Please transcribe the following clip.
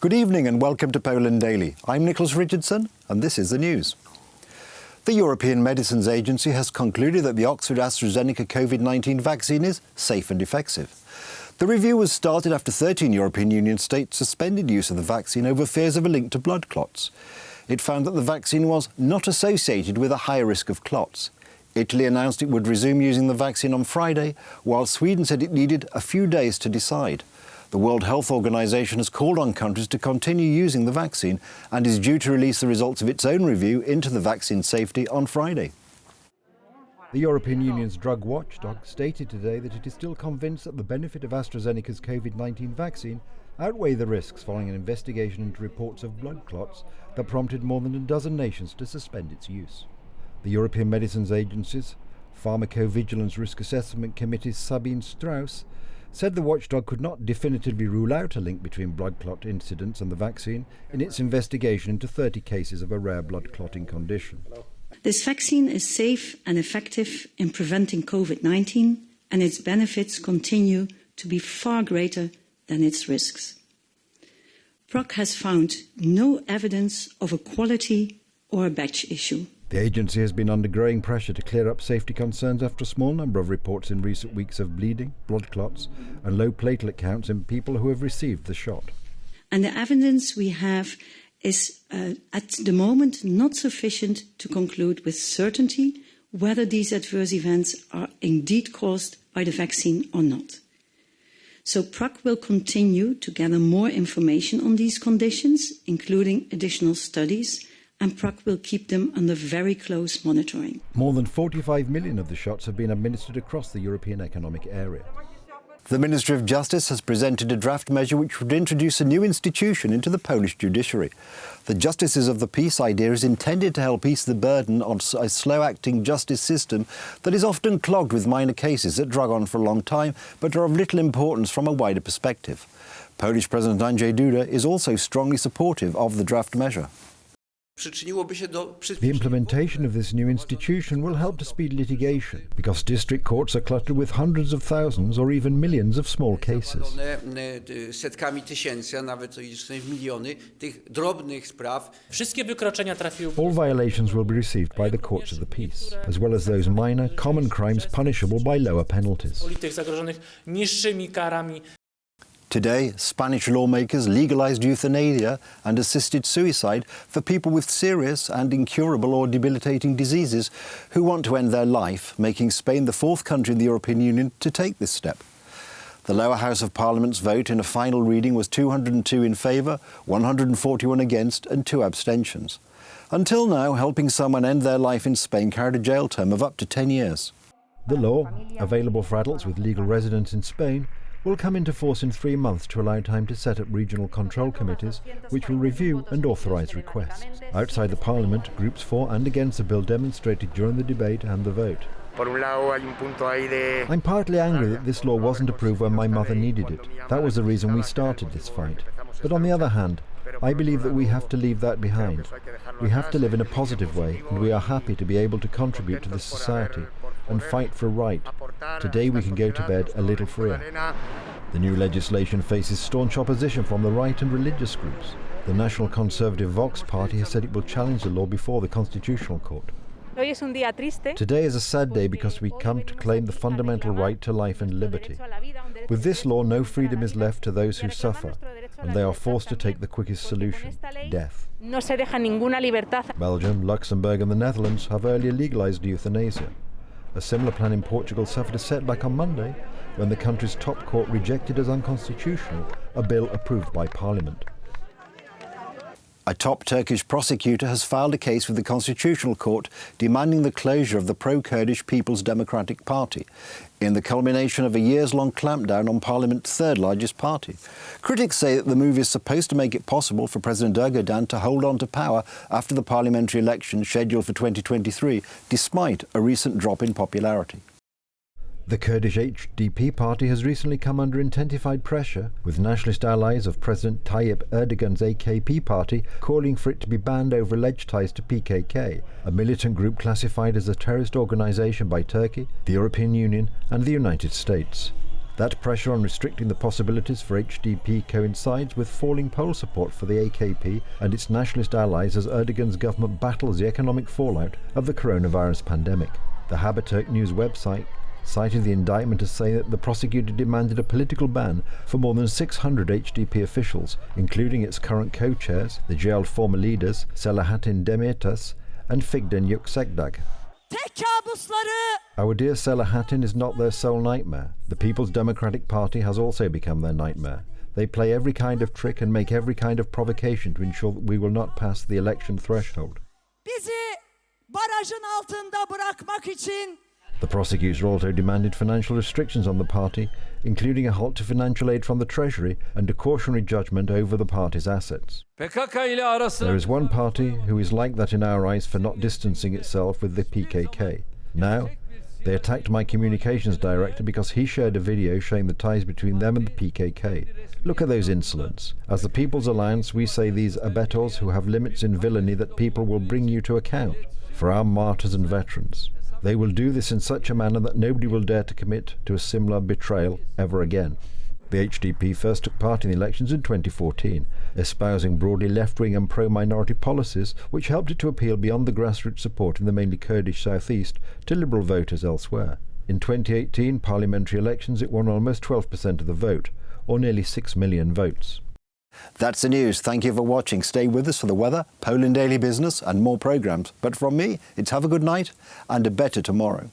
Good evening and welcome to Poland Daily. I'm Nicholas Richardson and this is the news. The European Medicines Agency has concluded that the Oxford-AstraZeneca Covid-19 vaccine is safe and effective. The review was started after 13 European Union states suspended use of the vaccine over fears of a link to blood clots. It found that the vaccine was not associated with a higher risk of clots. Italy announced it would resume using the vaccine on Friday, while Sweden said it needed a few days to decide. The World Health Organization has called on countries to continue using the vaccine and is due to release the results of its own review into the vaccine safety on Friday. The European Union's drug watchdog stated today that it is still convinced that the benefit of AstraZeneca's Covid-19 vaccine outweigh the risks following an investigation into reports of blood clots that prompted more than a dozen nations to suspend its use. The European Medicines Agency's Pharmacovigilance Risk Assessment Committee's Sabine Strauss said the watchdog could not definitively rule out a link between blood clot incidents and the vaccine in its investigation into 30 cases of a rare blood clotting condition. This vaccine is safe and effective in preventing COVID-19, and its benefits continue to be far greater than its risks. PROC has found no evidence of a quality or a batch issue. The agency has been under growing pressure to clear up safety concerns after a small number of reports in recent weeks of bleeding, blood clots and low platelet counts in people who have received the shot. And the evidence we have is at the moment not sufficient to conclude with certainty whether these adverse events are indeed caused by the vaccine or not. So PROC will continue to gather more information on these conditions, including additional studies, and PROC will keep them under very close monitoring. More than 45 million of the shots have been administered across the European Economic Area. The Ministry of Justice has presented a draft measure which would introduce a new institution into the Polish judiciary. The Justices of the Peace idea is intended to help ease the burden on a slow-acting justice system that is often clogged with minor cases that drag on for a long time but are of little importance from a wider perspective. Polish President Andrzej Duda is also strongly supportive of the draft measure. The implementation of this new institution will help to speed litigation because district courts are cluttered with hundreds of thousands or even millions of small cases. All violations will be received by the courts of the peace, as well as those minor, common crimes punishable by lower penalties. Today, Spanish lawmakers legalized euthanasia and assisted suicide for people with serious and incurable or debilitating diseases who want to end their life, making Spain the fourth country in the European Union to take this step. The lower house of Parliament's vote in a final reading was 202 in favour, 141 against and 2 abstentions. Until now, helping someone end their life in Spain carried a jail term of up to 10 years. The law, available for adults with legal residence in Spain, will come into force in 3 months to allow time to set up regional control committees which will review and authorise requests. Outside the Parliament, groups for and against the bill demonstrated during the debate and the vote. I'm partly angry that this law wasn't approved when my mother needed it. That was the reason we started this fight. But on the other hand, I believe that we have to leave that behind. We have to live in a positive way, and we are happy to be able to contribute to this society and fight for right. Today we can go to bed a little freer. The new legislation faces staunch opposition from the right and religious groups. The National Conservative Vox Party has said it will challenge the law before the Constitutional Court. Today is a sad day because we come to claim the fundamental right to life and liberty. With this law, no freedom is left to those who suffer, and they are forced to take the quickest solution, death. Belgium, Luxembourg and the Netherlands have earlier legalized euthanasia. A similar plan in Portugal suffered a setback on Monday when the country's top court rejected as unconstitutional a bill approved by Parliament. A top Turkish prosecutor has filed a case with the Constitutional Court demanding the closure of the pro-Kurdish People's Democratic Party in the culmination of a years-long clampdown on Parliament's third largest party. Critics say that the move is supposed to make it possible for President Erdogan to hold on to power after the parliamentary election scheduled for 2023, despite a recent drop in popularity. The Kurdish HDP party has recently come under intensified pressure, with nationalist allies of President Tayyip Erdogan's AKP party calling for it to be banned over alleged ties to PKK, a militant group classified as a terrorist organisation by Turkey, the European Union and the United States. That pressure on restricting the possibilities for HDP coincides with falling poll support for the AKP and its nationalist allies as Erdogan's government battles the economic fallout of the coronavirus pandemic. The Haberturk news website cited the indictment as saying that the prosecutor demanded a political ban for more than 600 HDP officials, including its current co-chairs, the jailed former leaders Selahattin Demirtas and Figen Yüksekdag. Our dear Selahattin is not their sole nightmare. The People's Democratic Party has also become their nightmare. They play every kind of trick and make every kind of provocation to ensure that we will not pass the election threshold. The prosecutor also demanded financial restrictions on the party, including a halt to financial aid from the Treasury and a cautionary judgment over the party's assets. There is one party who is like that in our eyes for not distancing itself with the PKK. Now, they attacked my communications director because he shared a video showing the ties between them and the PKK. Look at those insolents. As the People's Alliance, we say these are bettors who have limits in villainy that people will bring you to account. For our martyrs and veterans, they will do this in such a manner that nobody will dare to commit to a similar betrayal ever again. The HDP first took part in the elections in 2014, espousing broadly left-wing and pro-minority policies which helped it to appeal beyond the grassroots support in the mainly Kurdish southeast to liberal voters elsewhere. In 2018 parliamentary elections it won almost 12% of the vote, or nearly 6 million votes. That's the news. Thank you for watching. Stay with us for the weather, Poland Daily Business and more programmes. But from me, it's have a good night and a better tomorrow.